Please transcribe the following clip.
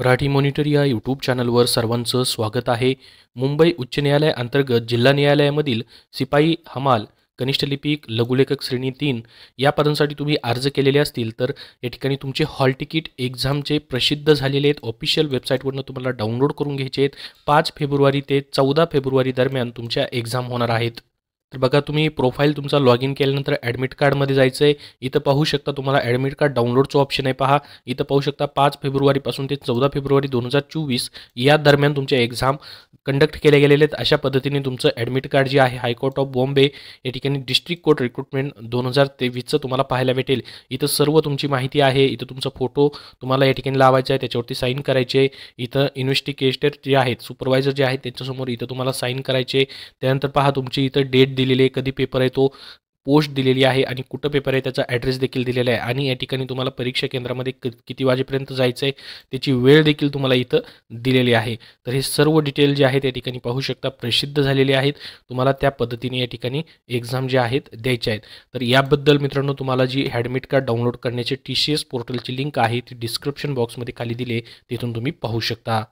Marathi monitor या YouTube चॅनलवर सर्वांचं स्वागत आहे. मुंबई उच्च न्यायालय अंतर्गत जिल्हा न्यायालयामधील सिपाई हमाल कनिष्ठ लिपिक लघुलेखक श्रेणी 3 या पदांसाठी तुम्ही अर्ज केलेले असतील तर या ठिकाणी तुमचे हॉल तिकीट एक्झामचे प्रसिद्ध झालेले आहेत. ऑफिशियल वेबसाईटवरून तुम्हाला डाउनलोड करून घ्यायचे आहेत. 5 फेब्रुवारी ते 14 फेब्रुवारी दरम्यान तुमच्या एक्झाम होणार आहेत. तर बघा, तुम्ही प्रोफाईल तुमचा लॉग इन केल्यानंतर ॲडमिट कार्डमध्ये जायचं आहे. इथं पाहू शकता तुम्हाला ॲडमिट कार्ड डाउनलोडचं ऑप्शन आहे. पहा, इथं पाहू शकता 5 फेब्रुवारीपासून ते 14 फेब्रुवारी 2024 या दरम्यान तुमच्या एक्झाम कंडक्ट केले गेलेले आहेत. अशा पद्धतीने तुमचं ॲडमिट कार्ड जे आहे हायकोर्ट ऑफ बॉम्बे या ठिकाणी डिस्ट्रिक्ट कोर्ट रिक्रुटमेंट 2023चं तुम्हाला पाहायला भेटेल. इथं सर्व तुमची माहिती आहे. इथं तुमचा फोटो तुम्हाला या ठिकाणी लावायचा आहे, त्याच्यावरती साईन करायचे. इथं इन्व्हेस्टिगेटर जे आहेत, सुपरवायझर जे आहेत त्यांच्यासमोर इथं तुम्हाला साईन करायचे. त्यानंतर पहा, तुमची इथं डेट दिलेली आहे, कधी पेपर आहे, तो पोस्ट दिलेली आहे आणि कुठं पेपर आहे त्याचा ॲड्रेस देखील दिलेला आहे. आणि या ठिकाणी तुम्हाला परीक्षा केंद्रामध्ये किती वाजेपर्यंत जायचं आहे त्याची वेळ देखील तुम्हाला इथं दिलेली आहे. तर हे सर्व डिटेल जे आहेत या ठिकाणी पाहू शकता प्रसिद्ध झालेले आहेत. तुम्हाला त्या पद्धतीने या ठिकाणी एक्झाम जे आहेत द्यायचे आहेत. तर याबद्दल मित्रांनो, तुम्हाला जी ॲडमिट कार्ड डाउनलोड करण्याची TCS पोर्टलची लिंक आहे ती डिस्क्रिप्शन बॉक्समध्ये खाली दिली आहे, तिथून तुम्ही पाहू शकता.